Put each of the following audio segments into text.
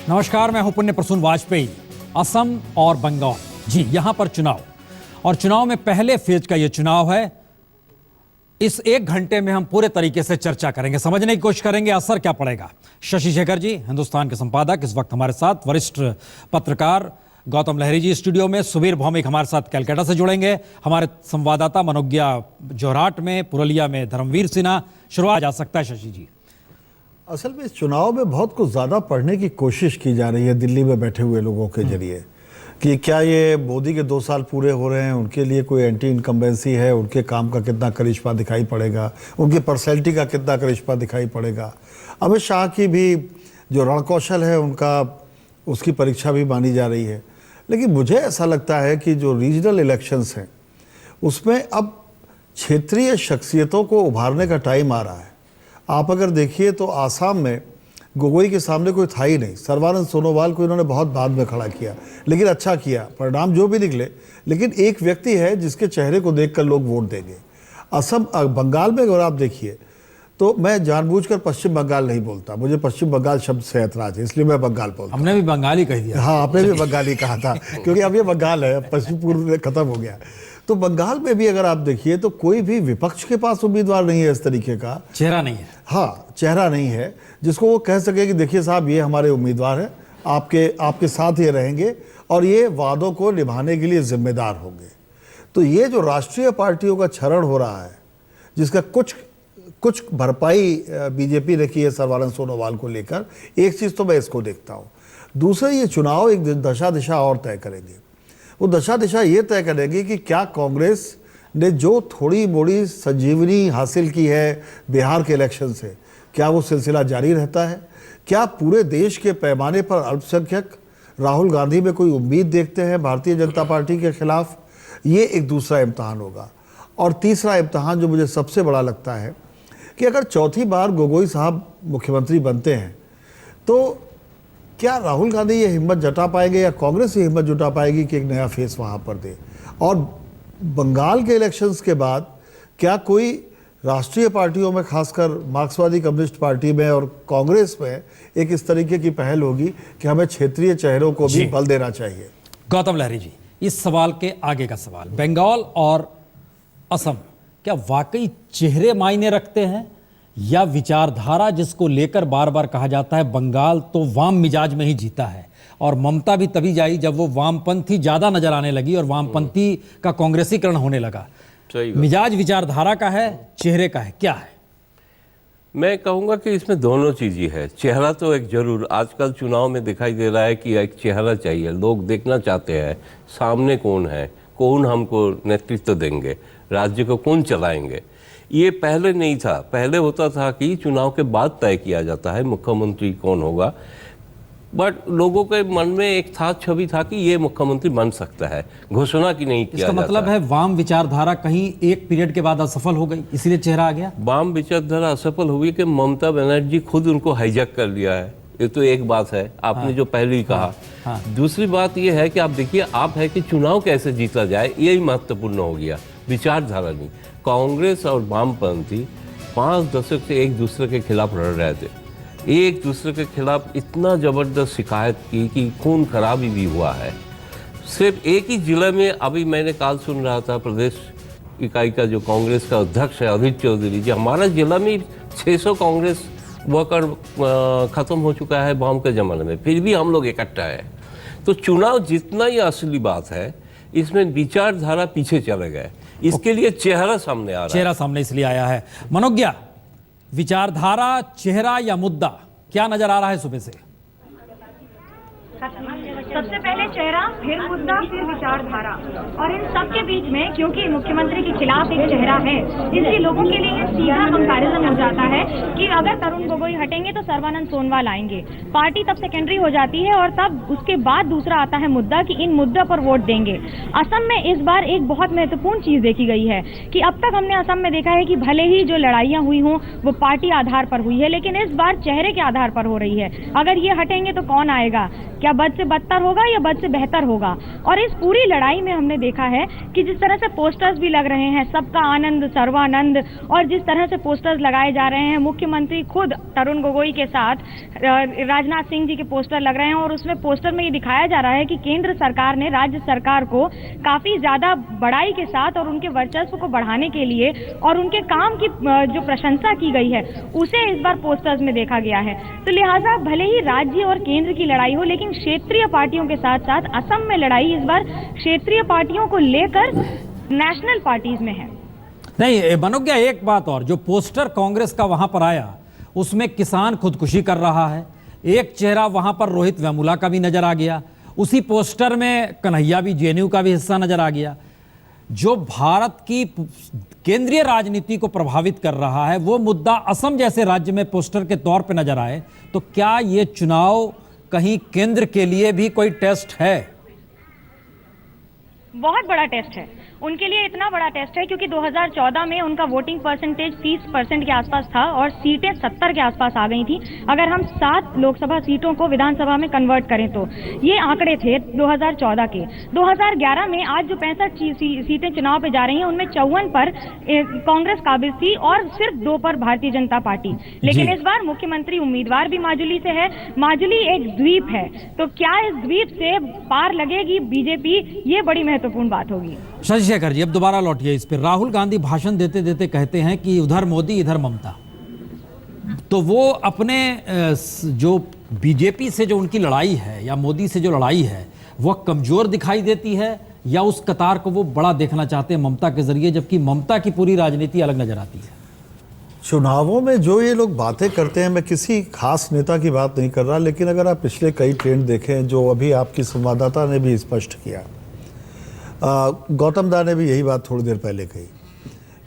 नमस्कार, मैं हूं पुण्य प्रसून वाजपेयी। असम और बंगाल, जी यहां पर चुनाव, और चुनाव में पहले फेज का यह चुनाव है। इस 1 घंटे में हम पूरे तरीके से चर्चा करेंगे, समझने की कोशिश करेंगे असर क्या पड़ेगा। शशि शेखर जी, हिंदुस्तान के संपादक, इस वक्त हमारे साथ। वरिष्ठ पत्रकार गौतम लहरी जी स्टूडियो में। सुबीर भौमिक हमारे साथ कैलकाटा से जुड़ेंगे। हमारे संवाददाता मनोज्ञा जोरहाट में, पुरुलिया में धर्मवीर सिन्हा। शुरुआत जा सकता है शशि जी। असल में इस चुनाव में बहुत कुछ ज़्यादा पढ़ने की कोशिश की जा रही है दिल्ली में बैठे हुए लोगों के जरिए, कि क्या ये मोदी के 2 साल पूरे हो रहे हैं, उनके लिए कोई एंटी इनकम्बेंसी है, उनके काम का कितना करिश्मा दिखाई पड़ेगा, उनकी पर्सनैलिटी का कितना करिश्मा दिखाई पड़ेगा। अमित शाह की भी जो रणकौशल है उनका, उसकी परीक्षा भी मानी जा रही है। लेकिन मुझे ऐसा लगता है कि जो रीजनल इलेक्शंस हैं उसमें अब क्षेत्रीय शख्सियतों को उभारने का टाइम आ रहा है। आप अगर देखिए तो आसाम में गोगोई के सामने कोई था ही नहीं। सर्बानंद सोनोवाल को इन्होंने बहुत बाद में खड़ा किया, लेकिन अच्छा किया। परिणाम जो भी निकले, लेकिन एक व्यक्ति है जिसके चेहरे को देखकर लोग वोट देंगे। असम बंगाल में अगर आप देखिए तो मैं जानबूझकर पश्चिम बंगाल नहीं बोलता, मुझे पश्चिम बंगाल शब्द से ऐतराज है, इसलिए मैं बंगाल बोलता हूं। हमने भी बंगाली कह दिया। हाँ, आपने भी बंगाली कहा था, क्योंकि अब ये बंगाल है, पश्चिम पूर्व खत्म हो गया। तो बंगाल में भी अगर आप देखिए तो कोई भी विपक्ष के पास उम्मीदवार नहीं है, इस तरीके का चेहरा नहीं है। हाँ, चेहरा नहीं है जिसको वो कह सके कि देखिए साहब, ये हमारे उम्मीदवार हैं, आपके साथ ये रहेंगे और ये वादों को निभाने के लिए जिम्मेदार होंगे। तो ये जो राष्ट्रीय पार्टियों का क्षरण हो रहा है, जिसका कुछ भरपाई बीजेपी ने की है सर्बानंद सोनोवाल को लेकर, एक चीज़ तो मैं इसको देखता हूँ। दूसरा, ये चुनाव एक दशा दिशा और तय करेंगे। वो दशा दिशा ये तय करेगी कि क्या कांग्रेस ने जो थोड़ी मोड़ी संजीवनी हासिल की है बिहार के इलेक्शन से, क्या वो सिलसिला जारी रहता है? क्या पूरे देश के पैमाने पर अल्पसंख्यक राहुल गांधी में कोई उम्मीद देखते हैं भारतीय जनता पार्टी के खिलाफ? ये एक दूसरा इम्तहान होगा। और तीसरा इम्तहान जो मुझे सबसे बड़ा लगता है कि अगर चौथी बार गोगोई साहब मुख्यमंत्री बनते हैं तो क्या राहुल गांधी ये हिम्मत जुटा पाएंगे या कांग्रेस ये हिम्मत जुटा पाएगी कि एक नया फेस वहाँ पर दे? और बंगाल के इलेक्शंस के बाद क्या कोई राष्ट्रीय पार्टियों में, खासकर मार्क्सवादी कम्युनिस्ट पार्टी में और कांग्रेस में, एक इस तरीके की पहल होगी कि हमें क्षेत्रीय चेहरों को भी बल देना चाहिए? गौतम लहरी जी, इस सवाल के आगे का सवाल, बंगाल और असम, क्या वाकई चेहरे मायने रखते हैं या विचारधारा, जिसको लेकर बार बार कहा जाता है बंगाल तो वाम मिजाज में ही जीता है और ममता भी तभी जाई जब वो वामपंथी ज्यादा नजर आने लगी और वामपंथी का कांग्रेसीकरण होने लगा। मिजाज विचारधारा का है, चेहरे का है, क्या है? मैं कहूँगा कि इसमें दोनों चीज़ ही है। चेहरा तो एक जरूर आजकल चुनाव में दिखाई दे रहा है कि एक चेहरा चाहिए, लोग देखना चाहते हैं सामने कौन है, कौन हमको नेतृत्व देंगे, राज्य को कौन चलाएंगे। ये पहले नहीं था। पहले होता था कि चुनाव के बाद तय किया जाता है मुख्यमंत्री कौन होगा, बट लोगों के मन में एक छवि था कि ये मुख्यमंत्री बन सकता है, घोषणा की नहीं किया इसका जाता। मतलब है वाम विचारधारा कहीं एक पीरियड के बाद असफल हो गई, इसलिए चेहरा आ गया। वाम विचारधारा असफल हुई कि ममता बनर्जी खुद उनको हाईजैक कर लिया है। ये तो एक बात है, आपने जो पहले ही कहा। दूसरी बात ये है कि आप देखिए, आप है कि चुनाव कैसे जीता जाए, यही महत्वपूर्ण हो गया, विचारधारा नहीं। कांग्रेस और वामपंथी 5 दशक से एक दूसरे के खिलाफ लड़ रहे थे, एक दूसरे के खिलाफ इतना जबरदस्त शिकायत की कि खून खराबी भी हुआ है। सिर्फ एक ही जिले में, अभी मैंने कल सुन रहा था, प्रदेश इकाई का जो कांग्रेस का अध्यक्ष है अधीर चौधरी जी, हमारा जिला में 600 कांग्रेस वर्कर खत्म हो चुका है वाम के जमाने में, फिर भी हम लोग इकट्ठा है। तो चुनाव जितना ही असली बात है, इसमें विचारधारा पीछे चले गए, इसके लिए चेहरा सामने आ रहा है। चेहरा सामने इसलिए आया है। मनोज्ञा, विचारधारा, चेहरा या मुद्दा, क्या नजर आ रहा है सुबह से? सबसे पहले चेहरा, फिर मुद्दा, फिर विचारधारा, और इन सब के बीच में क्योंकि मुख्यमंत्री के खिलाफ एक चेहरा है, इसलिए लोगों के लिए सीधा कंपैरिजन हो जाता है कि अगर तरुण गोगोई हटेंगे तो सर्बानंद सोनोवाल आएंगे। पार्टी तब सेकेंडरी हो जाती है और तब उसके बाद दूसरा आता है मुद्दा कि इन मुद्दों पर वोट देंगे। असम में इस बार एक बहुत महत्वपूर्ण चीज देखी गई है कि अब तक हमने असम में देखा है कि भले ही जो लड़ाइयां हुई हों वो पार्टी आधार पर हुई है, लेकिन इस बार चेहरे के आधार पर हो रही है। अगर ये हटेंगे तो कौन आएगा, क्या बद से बदतर होगा या बद से बेहतर होगा। और इस पूरी लड़ाई में हमने देखा है कि जिस तरह से पोस्टर्स भी लग रहे हैं, सबका आनंद सर्वानंद, और जिस तरह से पोस्टर्स लगाए जा रहे हैं, मुख्यमंत्री खुद तरुण गोगोई के साथ राजनाथ सिंह जी के पोस्टर लग रहे हैं, और उसमें पोस्टर में ये दिखाया जा रहा है कि केंद्र सरकार ने राज्य सरकार को काफी ज्यादा बड़ाई के साथ और उनके वर्चस्व को बढ़ाने के लिए और उनके काम की जो प्रशंसा की गई है उसे इस बार पोस्टर्स में देखा गया है। तो लिहाजा भले ही राज्य और केंद्र की लड़ाई हो, लेकिन क्षेत्रीय पार्टियों के साथ साथ असम में लड़ाई इस बार क्षेत्रीय पार्टियों को लेकर नेशनल पार्टीज में है। नहीं मनोज्ञा, एक बात और, जो पोस्टर कांग्रेस का वहां पर आया उसमें किसान खुदकुशी कर रहा है, एक चेहरा वहां पर रोहित वेमुला का भी नजर आ गया, उसी पोस्टर में कन्हैया भी जेएनयू का भी हिस्सा नजर आ गया। जो भारत की केंद्रीय राजनीति को प्रभावित कर रहा है वो मुद्दा असम जैसे राज्य में पोस्टर के तौर पर नजर आए, तो क्या ये चुनाव कहीं केंद्र के लिए भी कोई टेस्ट है? बहुत बड़ा टेस्ट है उनके लिए, इतना बड़ा टेस्ट है क्योंकि 2014 में उनका वोटिंग परसेंटेज 30% के आसपास था और सीटें 70 के आसपास आ गई थी। अगर हम 7 लोकसभा सीटों को विधानसभा में कन्वर्ट करें तो ये आंकड़े थे 2014 के। 2011 में आज जो 65 सीटें चुनाव पे जा रही हैं उनमें 54 पर कांग्रेस काबिज थी और सिर्फ 2 पर भारतीय जनता पार्टी। लेकिन इस बार मुख्यमंत्री उम्मीदवार भी माजुली से है। माजुली एक द्वीप है, तो क्या इस द्वीप से पार लगेगी बीजेपी, ये बड़ी महत्वपूर्ण बात होगी। शशिशेखर जी, अब दोबारा लौटिए इस पर। राहुल गांधी भाषण देते देते कहते हैं कि उधर मोदी इधर ममता, तो वो अपने जो बीजेपी से जो उनकी लड़ाई है या मोदी से जो लड़ाई है वह कमजोर दिखाई देती है या उस कतार को वो बड़ा देखना चाहते हैं ममता के जरिए, जबकि ममता की पूरी राजनीति अलग नजर आती है? चुनावों में जो ये लोग बातें करते हैं, मैं किसी खास नेता की बात नहीं कर रहा, लेकिन अगर आप पिछले कई ट्रेंड देखें जो अभी आपकी संवाददाता ने भी स्पष्ट किया, गौतम दा ने भी यही बात थोड़ी देर पहले कही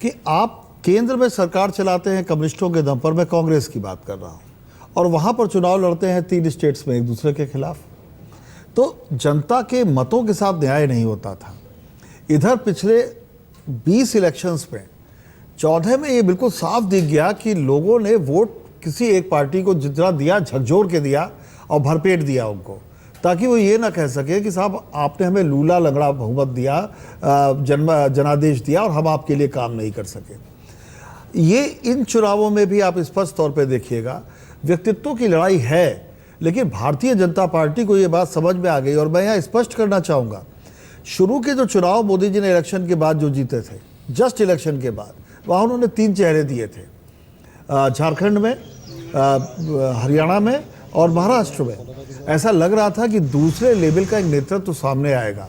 कि आप केंद्र में सरकार चलाते हैं कम्युनिस्टों के दम पर, मैं कांग्रेस की बात कर रहा हूं, और वहां पर चुनाव लड़ते हैं 3 स्टेट्स में एक दूसरे के खिलाफ, तो जनता के मतों के साथ न्याय नहीं होता था। इधर पिछले 20 इलेक्शंस में 14 में ये बिल्कुल साफ दिख गया कि लोगों ने वोट किसी एक पार्टी को जितना दिया झकझोर के दिया और भरपेट दिया उनको, ताकि वो ये ना कह सके कि साहब आपने हमें लूला लंगड़ा बहुमत दिया, जनादेश दिया और हम आपके लिए काम नहीं कर सके। ये इन चुनावों में भी आप स्पष्ट तौर पे देखिएगा व्यक्तित्वों की लड़ाई है, लेकिन भारतीय जनता पार्टी को ये बात समझ में आ गई। और मैं यहाँ स्पष्ट करना चाहूँगा, शुरू के जो चुनाव मोदी जी ने इलेक्शन के बाद जो जीते थे, जस्ट इलेक्शन के बाद, वहाँ उन्होंने 3 चेहरे दिए थे, झारखंड में, हरियाणा में और महाराष्ट्र में। ऐसा लग रहा था कि दूसरे लेवल का एक नेतृत्व तो सामने आएगा,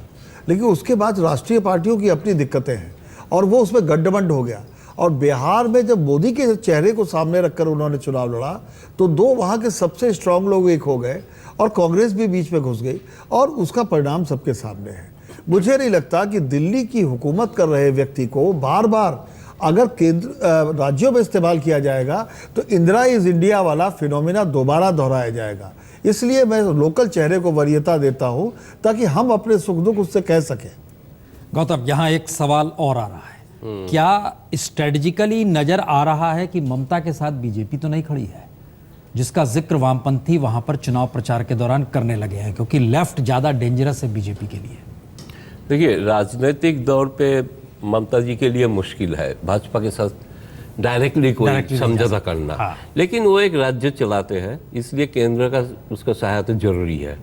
लेकिन उसके बाद राष्ट्रीय पार्टियों की अपनी दिक्कतें हैं और वो उसमें गड्ढबंड हो गया। और बिहार में जब मोदी के चेहरे को सामने रखकर उन्होंने चुनाव लड़ा तो 2 वहाँ के सबसे स्ट्रांग लोग एक हो गए और कांग्रेस भी बीच में घुस गई, और उसका परिणाम सबके सामने है। मुझे नहीं लगता कि दिल्ली की हुकूमत कर रहे व्यक्ति को बार बार अगर केंद्र राज्यों में इस्तेमाल किया जाएगा तो इंदिरा इज इंडिया वाला फिनोमिना दोबारा दोहराया जाएगा। इसलिए मैं लोकल चेहरे को वरीयता देता हूं ताकि हम अपने सुख दुख उससे कह सकें। गौतम, यहां एक सवाल और आ रहा है, क्या स्ट्रेटेजिकली नजर आ रहा है कि ममता के साथ बीजेपी तो नहीं खड़ी है, जिसका जिक्र वामपंथी वहां पर चुनाव प्रचार के दौरान करने लगे हैं, क्योंकि लेफ्ट ज्यादा डेंजरस है बीजेपी के लिए? देखिए, राजनीतिक दौर पे ममता जी के लिए मुश्किल है भाजपा के साथ डायरेक्टली कोई समझौता करना। हाँ। लेकिन वो एक राज्य चलाते हैं, इसलिए केंद्र का उसका सहायता जरूरी है।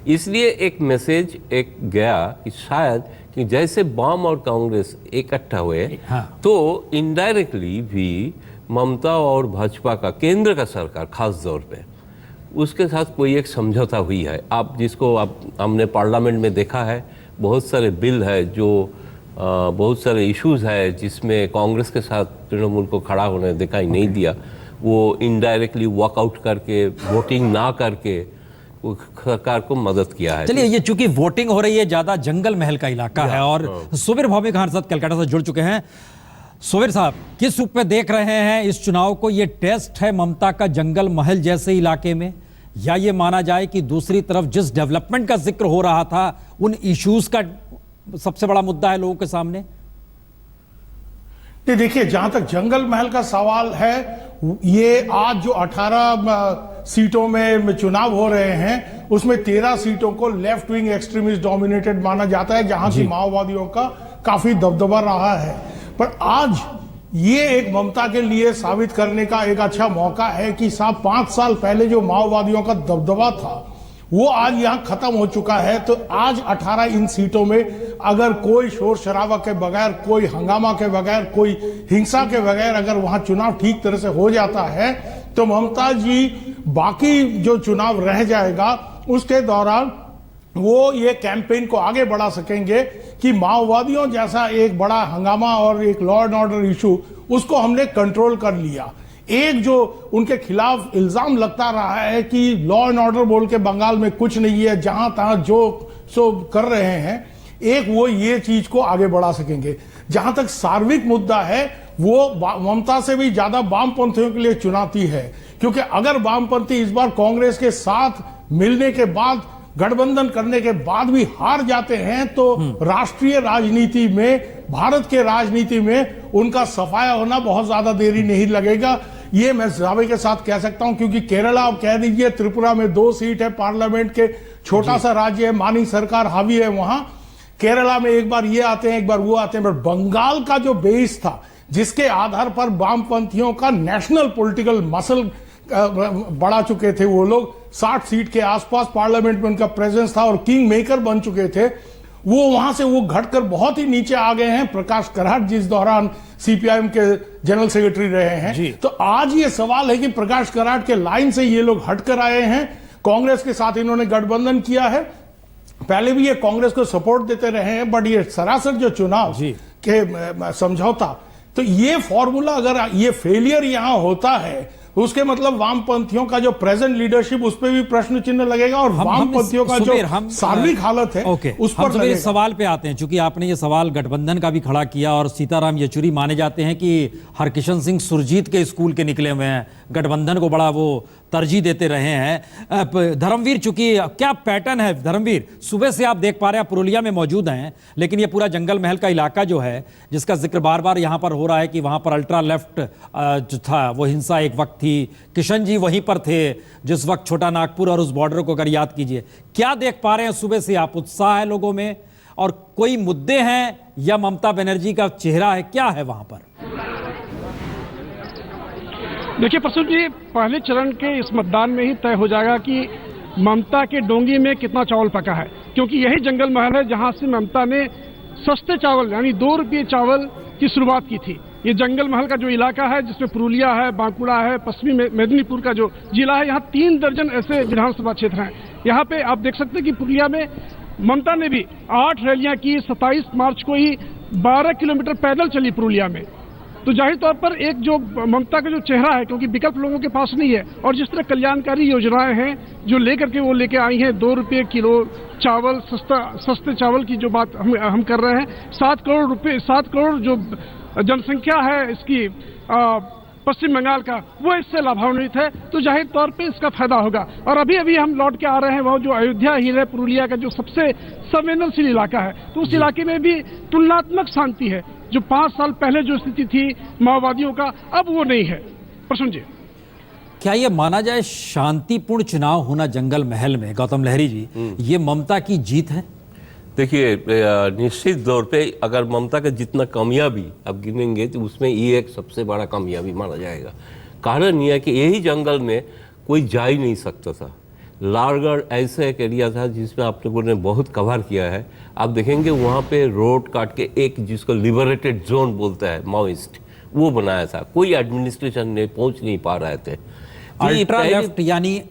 इसलिए एक मैसेज एक गया कि शायद कि जैसे वाम और कांग्रेस इकट्ठा हुए, हाँ, तो इनडायरेक्टली भी ममता और भाजपा का केंद्र का सरकार खास तौर पे उसके साथ कोई एक समझौता हुई है। आप जिसको हमने पार्लियामेंट में देखा है, बहुत सारे बिल है जो बहुत सारे इश्यूज है जिसमें कांग्रेस के साथ तृणमूल को खड़ा होने दिखाई नहीं दिया। वो इनडायरेक्टली वॉकआउट करके वोटिंग ना करके वो सरकार को मदद किया है। चलिए, ये चूंकि वोटिंग हो रही है, ज्यादा जंगल महल का इलाका है, और सुबीर भौमिक हमारे साथ कलकत्ता से जुड़ चुके हैं। सुबीर साहब, किस रूप में देख रहे हैं इस चुनाव को? ये टेस्ट है ममता का जंगल महल जैसे इलाके में, या ये माना जाए कि दूसरी तरफ जिस डेवलपमेंट का जिक्र हो रहा था उन इश्यूज का सबसे बड़ा मुद्दा है लोगों के सामने? देखिए, जहां तक जंगल महल का सवाल है, ये आज जो 18 सीटों में चुनाव हो रहे हैं, उसमें 13 सीटों को लेफ्ट विंग एक्सट्रीमिस्ट डोमिनेटेड माना जाता है, जहां की माओवादियों का काफी दबदबा रहा है। पर आज ये एक ममता के लिए साबित करने का एक अच्छा मौका है कि साहब 5 साल पहले जो माओवादियों का दबदबा था वो आज यहां खत्म हो चुका है। तो आज 18 इन सीटों में अगर कोई शोर शराबा के बगैर, कोई हंगामा के बगैर, कोई हिंसा के बगैर अगर वहां चुनाव ठीक तरह से हो जाता है तो ममता जी बाकी जो चुनाव रह जाएगा उसके दौरान वो ये कैंपेन को आगे बढ़ा सकेंगे कि माओवादियों जैसा एक बड़ा हंगामा और एक लॉ एंड ऑर्डर इशू उसको हमने कंट्रोल कर लिया। एक जो उनके खिलाफ इल्जाम लगता रहा है कि लॉ एंड ऑर्डर बोल के बंगाल में कुछ नहीं है, जहां तहां जो सो कर रहे हैं, एक वो ये चीज को आगे बढ़ा सकेंगे। जहां तक सार्वत्रिक मुद्दा है वो ममता से भी ज्यादा वामपंथियों के लिए चुनौती है, क्योंकि अगर वामपंथी इस बार कांग्रेस के साथ मिलने के बाद, गठबंधन करने के बाद भी हार जाते हैं तो राष्ट्रीय राजनीति में, भारत के राजनीति में उनका सफाया होना बहुत ज्यादा देरी नहीं लगेगा। ये मैं दावे के साथ कह सकता हूं, क्योंकि केरला आप कह दीजिए, त्रिपुरा में 2 सीट है पार्लियामेंट के, छोटा सा राज्य है, मानी सरकार हावी है वहां। केरला में एक बार ये आते हैं, एक बार वो आते हैं। बट बंगाल का जो बेस था, जिसके आधार पर वामपंथियों का नेशनल पॉलिटिकल मसल बढ़ा चुके थे, वो लोग 60 सीट के आसपास पार्लियामेंट में उनका प्रेजेंस था और किंग मेकर बन चुके थे, वो वहां से वो घटकर बहुत ही नीचे आ गए हैं। प्रकाश कराट जिस दौरान सीपीआईएम के जनरल सेक्रेटरी रहे हैं, तो आज ये सवाल है कि प्रकाश कराट के लाइन से ये लोग हटकर आए हैं। कांग्रेस के साथ इन्होंने गठबंधन किया है, पहले भी ये कांग्रेस को सपोर्ट देते रहे हैं, बट ये सरासर जो चुनाव के समझौता, तो ये फॉर्मूला अगर ये फेलियर यहां होता है उसके मतलब वामपंथियों का जो प्रेजेंट लीडरशिप उस पर भी प्रश्न चिन्ह लगेगा और वामपंथियों का जो सार्वत्रिक हालत है उस पर लगेगा। इस सवाल पे आते हैं, चूंकि आपने ये सवाल गठबंधन का भी खड़ा किया और सीताराम येचुरी माने जाते हैं कि हरकिशन सिंह सुरजीत के स्कूल के निकले हुए हैं, गठबंधन को बड़ा वो तरजीह देते रहे हैं। धर्मवीर, चूंकि क्या पैटर्न है धर्मवीर, सुबह से आप देख पा रहे हैं, पुरुलिया में मौजूद हैं, लेकिन ये पूरा जंगल महल का इलाका जो है, जिसका जिक्र बार बार यहां पर हो रहा है कि वहां पर अल्ट्रा लेफ्ट जो था वो हिंसा एक वक्त थी, किशन जी वहीं पर थे जिस वक्त छोटा नागपुर और उस बॉर्डर को अगर याद कीजिए, क्या देख पा रहे हैं सुबह से आप? उत्साह है लोगों में और कोई मुद्दे हैं या ममता बनर्जी का चेहरा है, क्या है वहां पर? देखिए प्रसून जी, पहले चरण के इस मतदान में ही तय हो जाएगा कि ममता के डोंगी में कितना चावल पका है, क्योंकि यही जंगल महल है जहां से ममता ने सस्ते चावल यानी 2 रुपये चावल की शुरुआत की थी। ये जंगल महल का जो इलाका है, जिसमें पुरुलिया है, बांकुड़ा है, पश्चिमी मेदिनीपुर का जो जिला है, यहाँ 3 दर्जन ऐसे विधानसभा क्षेत्र हैं। यहाँ पे आप देख सकते हैं कि पुरुलिया में ममता ने भी 8 रैलियां की। 27 मार्च को ही 12 किलोमीटर पैदल चली पुरुलिया में। तो जाहिर तौर पर एक जो ममता का जो चेहरा है, क्योंकि विकल्प लोगों के पास नहीं है, और जिस तरह कल्याणकारी योजनाएं हैं जो लेकर के वो लेके आई हैं, 2 रुपये किलो चावल, सस्ते चावल की जो बात हम कर रहे हैं, 7 करोड़ जो जनसंख्या है इसकी पश्चिम बंगाल का, वो इससे लाभान्वित है। तो जाहिर तौर पे इसका फायदा होगा। और अभी अभी हम लौट के आ रहे हैं, वो जो अयोध्या हिल है, पुरुलिया का जो सबसे संवेदनशील इलाका है, तो उस इलाके में भी तुलनात्मक शांति है। जो 5 साल पहले जो स्थिति थी माओवादियों का, अब वो नहीं है। प्रसून जी, क्या ये माना जाए शांतिपूर्ण चुनाव होना जंगल महल में, गौतम लहरी जी, ये ममता की जीत है? देखिए, निश्चित तौर पे अगर ममता का जितना कामयाबी आप गिनेंगे तो उसमें ये एक सबसे बड़ा कामयाबी माना जाएगा। कारण यह है कि यही जंगल में कोई जा ही नहीं सकता था। लालगढ़ ऐसा एक एरिया था जिसमें आप लोगों ने बहुत कवर किया है। आप देखेंगे वहाँ पे रोड काट के एक जिसको लिबरेटेड जोन बोलता है माओइस्ट, वो बनाया था। कोई एडमिनिस्ट्रेशन ने पहुँच नहीं पा रहे थे। अल्ट्रा लेफ्ट यानी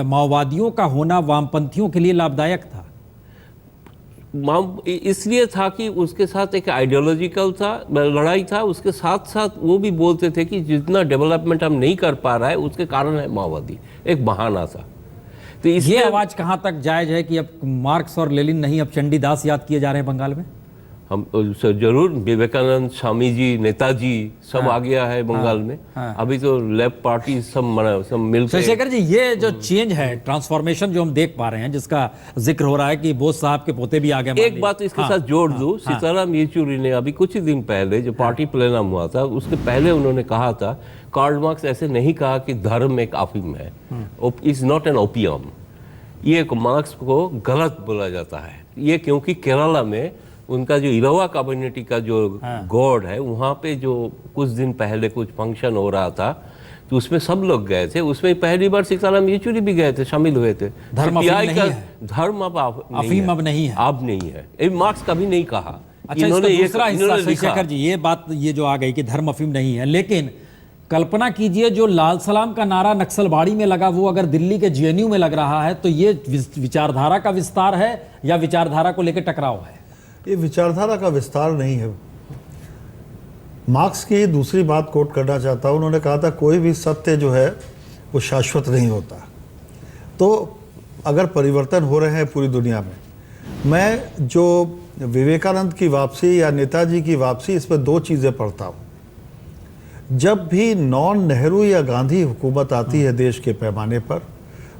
माओवादियों का होना वामपंथियों के लिए लाभदायक था, इसलिए था कि उसके साथ एक आइडियोलॉजिकल था, लड़ाई था। उसके साथ साथ वो भी बोलते थे कि जितना डेवलपमेंट हम नहीं कर पा रहा है उसके कारण है माओवादी, एक बहाना था। तो ये आवाज कहां तक जायज है कि अब मार्क्स और लेनिन नहीं, अब चंडीदास याद किए जा रहे हैं बंगाल में? हम जरूर विवेकानंद, स्वामी जी, नेताजी सब आ गया है बंगाल में। अभी तो लेफ्ट पार्टी सब मिलकर। शेखर जी, ये जो चेंज है, ट्रांसफॉर्मेशन जो हम देख पा रहे हैं, जिसका जिक्र हो रहा है कि बोस साहब के पोते भी आ गए, एक बात इसके साथ जोड़ दूं, सीताराम येचुरी ने अभी कुछ ही दिन पहले जो पार्टी प्लेनम हुआ था उसके पहले उन्होंने कहा था, कार्ल मार्क्स ऐसे नहीं कहा कि धर्म एक अफीम है, इज नॉट एन ओपियम। ये मार्क्स को गलत बोला जाता है। ये क्योंकि केरला में उनका जो इरवा कम्युनिटी का जो गॉड है, वहाँ पे जो कुछ दिन पहले कुछ फंक्शन हो रहा था, तो उसमें सब लोग गए थे। उसमें पहली बार सीताराम येचुरी भी गए थे, शामिल हुए थे। धर्म धर्म अब अफीम अब नहीं है, अब नहीं है। ये मार्क्स कभी नहीं कहा। अच्छा, इसका दूसरा हिस्सा शेखर जी, ये बात ये जो आ गई कि धर्म अफीम नहीं है, लेकिन कल्पना कीजिए जो लाल सलाम का नारा नक्सलबाड़ी में लगा, वो अगर दिल्ली के जेएनयू में लग रहा है, तो ये विचारधारा का विस्तार है या विचारधारा को लेकर टकराव है? ये विचारधारा का विस्तार नहीं है। मार्क्स की दूसरी बात कोट करना चाहता हूँ। उन्होंने कहा था कोई भी सत्य जो है वो शाश्वत नहीं होता। तो अगर परिवर्तन हो रहे हैं पूरी दुनिया में, मैं जो विवेकानंद की वापसी या नेताजी की वापसी, इसमें दो चीज़ें पढ़ता हूँ। जब भी नॉन नेहरू या गांधी हुकूमत आती है देश के पैमाने पर,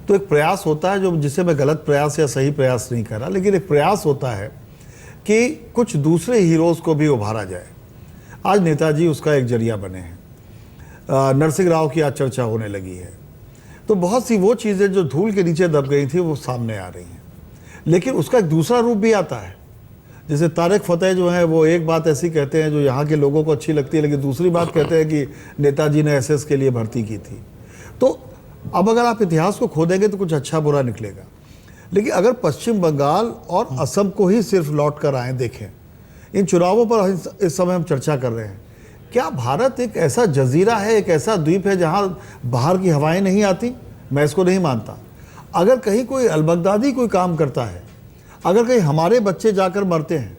तो एक प्रयास होता है, जो जिसे मैं गलत प्रयास या सही प्रयास नहीं कर रहा, लेकिन एक प्रयास होता है कि कुछ दूसरे हीरोज़ को भी उभारा जाए। आज नेताजी उसका एक जरिया बने हैं। नरसिंह राव की आज चर्चा होने लगी है। तो बहुत सी वो चीज़ें जो धूल के नीचे दब गई थी वो सामने आ रही हैं। लेकिन उसका एक दूसरा रूप भी आता है। जैसे तारिक फतेह जो है वो एक बात ऐसी कहते हैं जो यहाँ के लोगों को अच्छी लगती है, लेकिन दूसरी बात कहते हैं कि नेताजी ने एसएस के लिए भर्ती की थी। तो अब अगर आप इतिहास को खोदेंगे तो कुछ अच्छा बुरा निकलेगा। लेकिन अगर पश्चिम बंगाल और असम को ही सिर्फ लौट कर आए देखें, इन चुनावों पर इस समय हम चर्चा कर रहे हैं, क्या भारत एक ऐसा जजीरा है, एक ऐसा द्वीप है जहाँ बाहर की हवाएं नहीं आती? मैं इसको नहीं मानता। अगर कहीं कोई अलबगदादी कोई काम करता है, अगर कहीं हमारे बच्चे जाकर मरते हैं,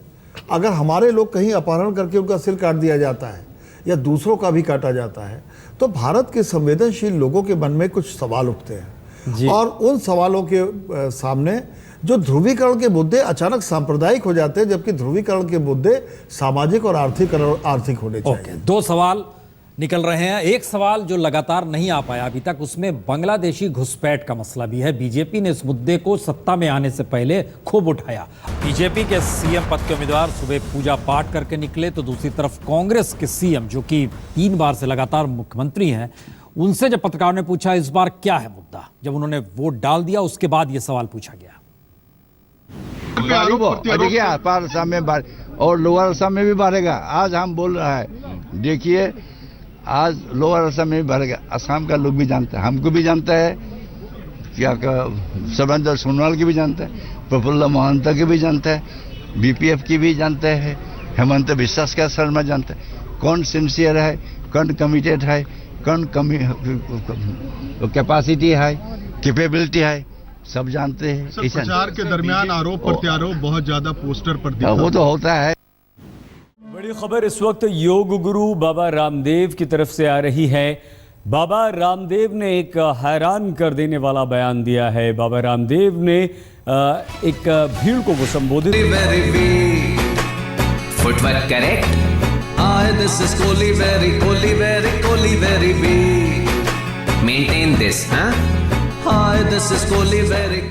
अगर हमारे लोग कहीं अपहरण करके उनका सिर काट दिया जाता है या दूसरों का भी काटा जाता है, तो भारत के संवेदनशील लोगों के मन में कुछ सवाल उठते हैं। और उन सवालों के सामने जो ध्रुवीकरण के मुद्दे अचानक सांप्रदायिक हो जाते हैं, जबकि ध्रुवीकरण के मुद्दे सामाजिक और आर्थिक होने चाहिए। दो सवाल निकल रहे हैं। एक सवाल जो लगातार नहीं आ पाया अभी तक, उसमें बांग्लादेशी घुसपैठ का मसला भी है। बीजेपी ने इस मुद्दे को सत्ता में आने से पहले खूब उठाया। बीजेपी के सीएम पद के उम्मीदवार सुबह पूजा पाठ करके निकले, तो दूसरी तरफ कांग्रेस के सीएम, जो कि 3 बार से लगातार मुख्यमंत्री हैं, उनसे जब पत्रकारों ने पूछा इस बार क्या है मुद्दा, जब उन्होंने वोट डाल दिया, उसके बाद यह सवाल पूछा गया। देखिए अपार असम में और लोअर असम में भी बढ़ेगा। आज हम बोल रहा है, देखिए आज लोअर असम में भी बढ़ेगा। असम का लोग भी जानता है, हमको भी जानता है, क्या सर्वेंद्र सोनोवाल की भी जानता है, प्रफुल्ल महंता की भी जानता है, बीपीएफ की भी जानता है, हेमंत बिस्वा का शर्मा जानता है, कौन सिंसियर है, कौन कमिटेड है, कौन कैपेसिटी है, कैपेबिलिटी है, सब जानते हैं। प्रचार के दरमियान आरोप प्रत्यारोप बहुत ज्यादा पोस्टर पर दिखा, वो तो होता है। बड़ी खबर इस वक्त योग गुरु बाबा रामदेव की तरफ से आ रही है। बाबा रामदेव ने एक हैरान कर देने वाला बयान दिया है। बाबा रामदेव ने एक भीड़ को वो संबोधित, footwork correct, I this is Kohli very Kohli very Kohli very be, maintain this, हां, I this is Kohli very